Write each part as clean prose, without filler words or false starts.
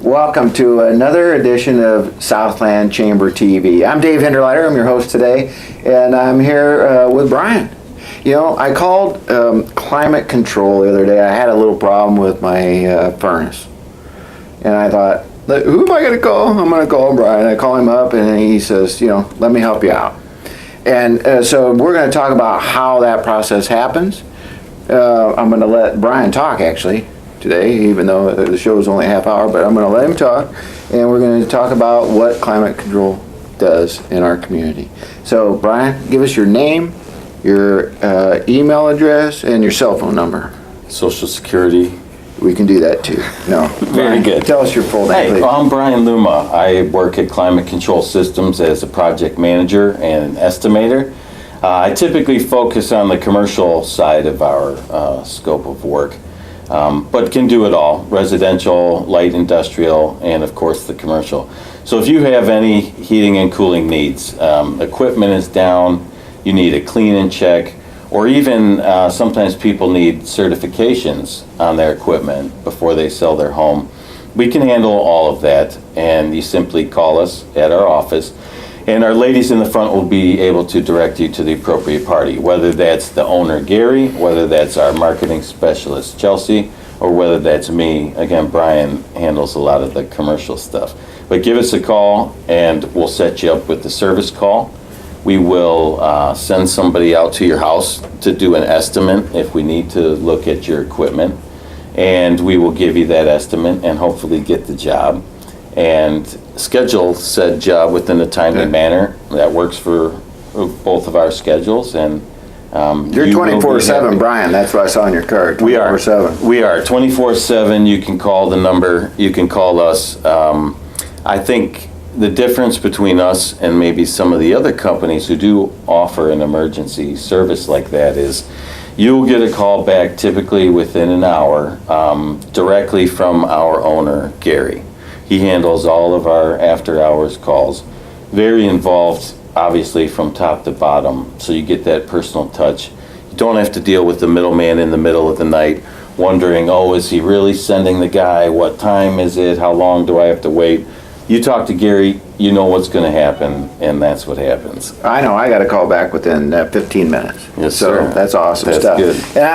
welcome to another edition of Southland Chamber TV. I'm Dave Hinderleiter, I'm your host today, and I'm here with Brian. You know, I called climate control the other day. I had a little problem with my furnace, and I thought, who am I going to call? I'm going to call Brian. I call him up, and he says, you know, let me help you out. And so we're going to talk about how that process happens. I'm going to let Brian talk, actually, today, even though the show is only a half hour, but I'm going to let him talk, and we're going to talk about what climate control does in our community. So, Brian, give us your name, your email address, and your cell phone number. Social Security. We can do that too. No. Very good. Tell us your full name, Hey, please. I'm Brian Luoma. I work at Climate Control Systems as a project manager and an estimator. I typically focus on the commercial side of our scope of work. But can do it all, residential, light industrial, and of course the commercial. So if you have any heating and cooling needs, equipment is down, you need a clean and check, or even sometimes people need certifications on their equipment before they sell their home, we can handle all of that, and you simply call us at our office. And our ladies in the front will be able to direct you to the appropriate party, whether that's the owner, Gary, whether that's our marketing specialist, Chelsea, or whether that's me. Again, Brian handles a lot of the commercial stuff. But give us a call, and we'll set you up with the service call. We will send somebody out to your house to do an estimate if we need to look at your equipment. And we will give you that estimate and hopefully get the job. And schedule said job within a timely manner that works for both of our schedules. And You're 24/7, Brian. That's what I saw on your card. 24/7. We are 24/7. You can call the number. You can call us. I think the difference between us and maybe some of the other companies who do offer an emergency service like that is you'll get a call back typically within an hour directly from our owner, Gary. He handles all of our after-hours calls. Very involved, obviously, from top to bottom, so you get that personal touch. You don't have to deal with the middleman in the middle of the night wondering, oh, is he really sending the guy? What time is it? How long do I have to wait? You talk to Gary, you know what's going to happen, and that's what happens. I know. I got a call back within 15 minutes. Yes, so sir. That's awesome That's stuff. good. And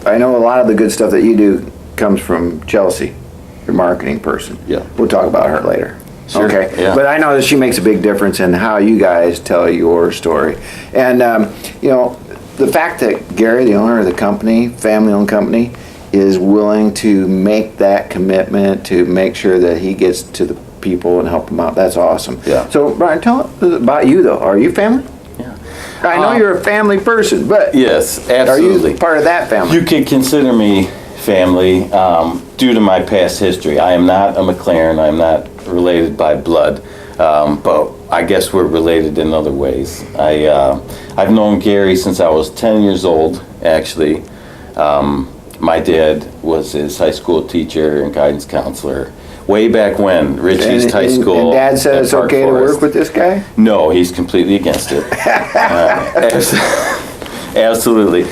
I know a lot of the good stuff that you do comes from Chelsea, your marketing person. Yeah. We'll talk about her later. Sure, Okay. yeah. But I know that she makes a big difference in how you guys tell your story. And, the fact that Gary, the owner of the company, family-owned company, is willing to make that commitment to make sure that he gets to the people and help them out, that's awesome. Yeah. So, Brian, tell us about you, though. Are you family? Yeah. I know you're a family person, but Yes, are absolutely. you part of that family? You can consider me family due to my past history. I am not a McLaren. I am not related by blood, but I guess we're related in other ways. I've known Gary since I was 10 years old, actually. My dad was his high school teacher and guidance counselor way back when, Ridge East High School. And Dad said it's okay to work with this guy? No, he's completely against it. Absolutely.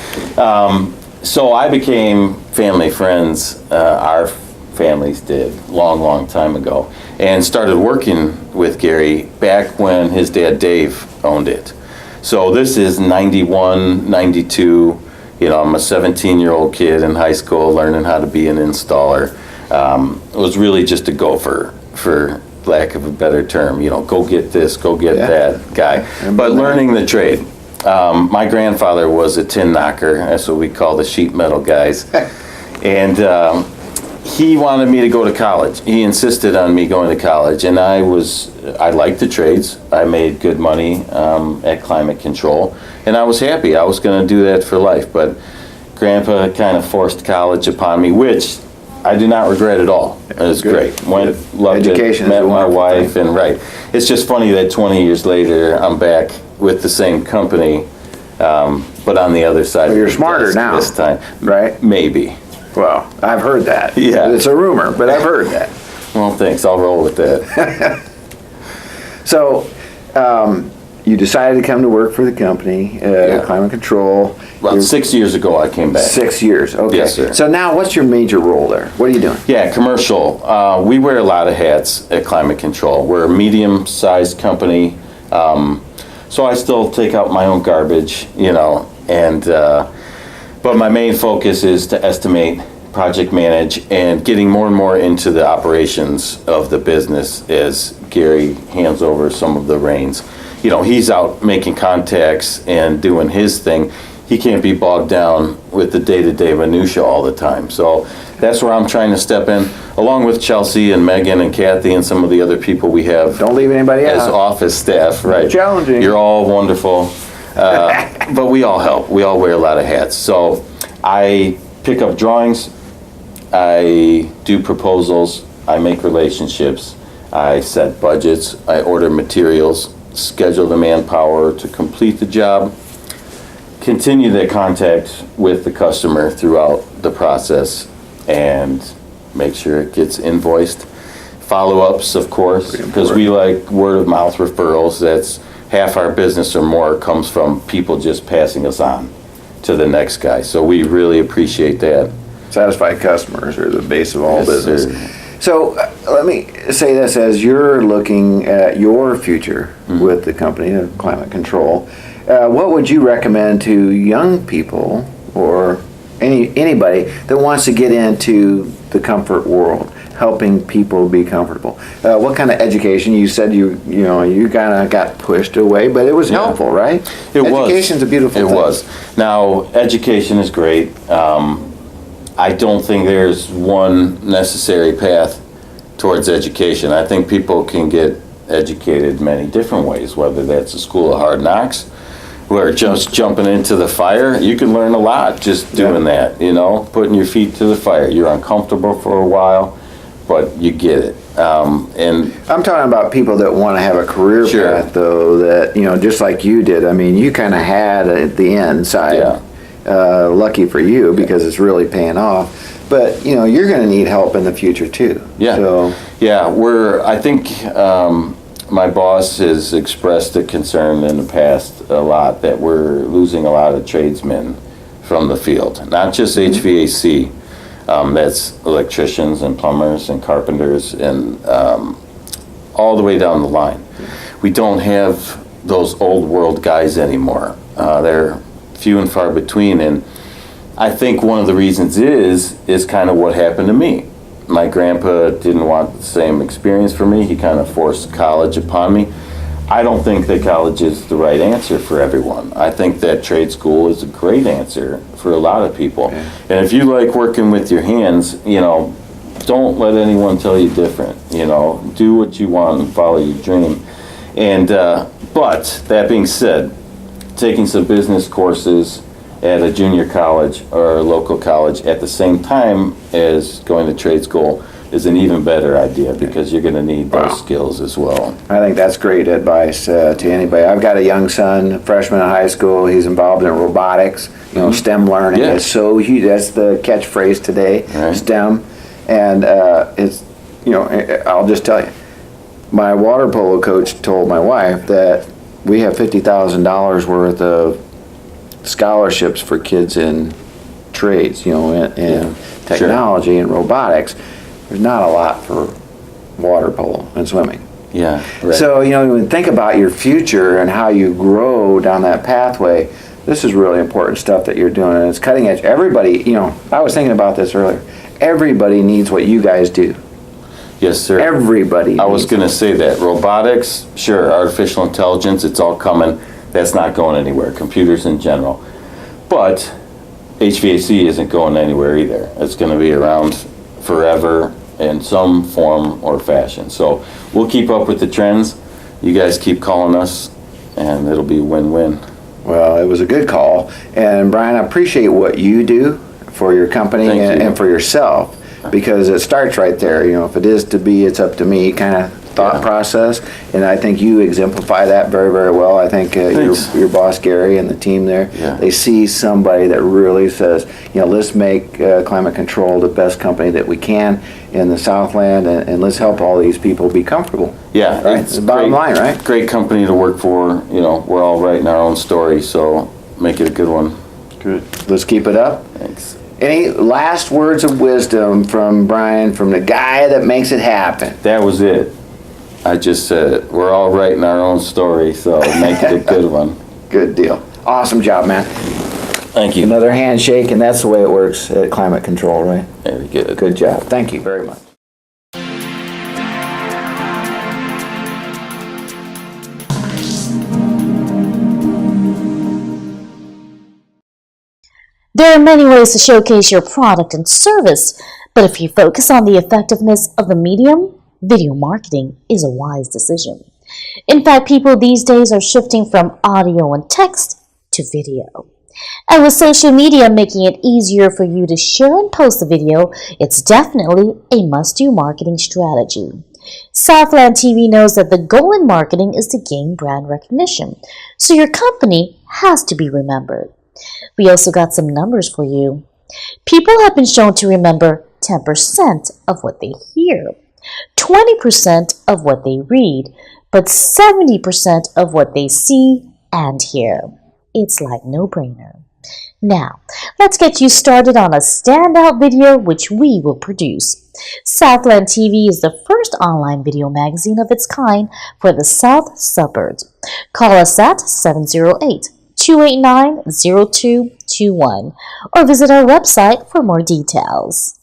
So I became family friends, our families did, long time ago, and started working with Gary back when his dad Dave owned it. So this is 91, 92. I'm a 17-year-old kid in high school learning how to be an installer. It was really just a gopher, for lack of a better term. Go get this, go get that guy. But learning the trade. My grandfather was a tin knocker. That's what we call the sheet metal guys. And he wanted me to go to college. He insisted on me going to college, and I liked the trades. I made good money at Climate Control, and I was happy. I was going to do that for life, but Grandpa kind of forced college upon me, which I do not regret at all. It was great. Loved Education it, met is a my wonderful wife, thing. and right. It's just funny that 20 years later, I'm back with the same company, but on the other side. Well, you're of the smarter desk now, this time, right? Maybe. Well, I've heard that. Yeah. It's a rumor, but I've heard that. Well, thanks. I'll roll with that. So, you decided to come to work for the company, Climate Control. About 6 years ago, I came back. 6 years, okay. Yes, sir. So now, what's your major role there? What are you doing? Yeah, commercial. We wear a lot of hats at Climate Control. We're a medium-sized company, so I still take out my own garbage, and but my main focus is to estimate, project manage, and getting more and more into the operations of the business as Gary hands over some of the reins. He's out making contacts and doing his thing. He can't be bogged down with the day-to-day minutia all the time. So that's where I'm trying to step in, along with Chelsea and Megan and Kathy and some of the other people we have. Don't leave anybody as out. office staff, right? Challenging. You're all wonderful, but we all help. We all wear a lot of hats. So I pick up drawings, I do proposals, I make relationships, I set budgets, I order materials, schedule the manpower to complete the job, continue the contact with the customer throughout the process, and make sure it gets invoiced. Follow-ups, of course, because we like word-of-mouth referrals. That's half our business or more comes from people just passing us on to the next guy. So we really appreciate that. Satisfied customers are the base of all Yes, business. sir. So let me say this, as you're looking at your future with the company of Climate Control, what would you recommend to young people or anybody that wants to get into the comfort world, helping people be comfortable? What kind of education? You said you kind of got pushed away, but it was helpful, right? Education's a beautiful thing. It was. Now, education is great. I don't think there's one necessary path towards education. I think people can get educated many different ways, whether that's a school of hard knocks, where just jumping into the fire, you can learn a lot just doing that, putting your feet to the fire. You're uncomfortable for a while, but you get it. And I'm talking about people that want to have a career path, though, that, just like you did. I mean, you kind of had at the end side. Yeah. Lucky for you, because it's really paying off. But you're going to need help in the future too. Yeah. So, I think my boss has expressed a concern in the past a lot that we're losing a lot of tradesmen from the field, not just HVAC. That's electricians and plumbers and carpenters and all the way down the line. We don't have those old world guys anymore. They're few and far between, and I think one of the reasons is kind of what happened to me. My grandpa didn't want the same experience for me. He kind of forced college upon me. I don't think that college is the right answer for everyone. I think that trade school is a great answer for a lot of people. And if you like working with your hands, don't let anyone tell you different. Do what you want and follow your dream. And but that being said, taking some business courses at a junior college or a local college at the same time as going to trade school is an even better idea, because you're going to need those skills as well. I think that's great advice to anybody. I've got a young son, freshman in high school. He's involved in robotics. STEM learning is so huge. That's the catchphrase today, STEM. And it's, I'll just tell you, my water polo coach told my wife that we have $50,000 worth of scholarships for kids in trades, in technology and robotics. There's not a lot for water polo and swimming. Yeah. Right. So, when you think about your future and how you grow down that pathway, this is really important stuff that you're doing, and it's cutting edge. Everybody, I was thinking about this earlier. Everybody needs what you guys do. Yes, sir. Everybody. I was going to say that. Robotics, sure, artificial intelligence, it's all coming. That's not going anywhere. Computers in general. But HVAC isn't going anywhere either. It's going to be around forever in some form or fashion. So we'll keep up with the trends. You guys keep calling us, and it'll be win-win. Well, it was a good call. And Brian, I appreciate what you do for your company and for yourself, because it starts right there. If it is to be, it's up to me kind of thought Yeah. process, and I think you exemplify that very, very well. I think Thanks. your boss Gary and the team there, Yeah. they see somebody that really says, let's make Climate Control the best company that we can in the Southland, and let's help all these people be comfortable. Yeah, Right? it's the bottom line, right? Great company to work for. We're all writing our own story, so make it a good one. Good. Let's keep it up. Thanks. Any last words of wisdom from Brian, from the guy that makes it happen? That was it. I just said it. We're all writing our own story, so make it a good one. Good deal. Awesome job, man. Thank you. Another handshake, and that's the way it works at Climate Control, right? Very good. Good job. Thank you very much. There are many ways to showcase your product and service, but if you focus on the effectiveness of the medium, video marketing is a wise decision. In fact, people these days are shifting from audio and text to video. And with social media making it easier for you to share and post a video, it's definitely a must-do marketing strategy. Southland TV knows that the goal in marketing is to gain brand recognition, so your company has to be remembered. We also got some numbers for you. People have been shown to remember 10% of what they hear, 20% of what they read, but 70% of what they see and hear. It's like no-brainer. Now, let's get you started on a standout video which we will produce. Southland TV is the first online video magazine of its kind for the South Suburbs. Call us at 708-289-0221 or visit our website for more details.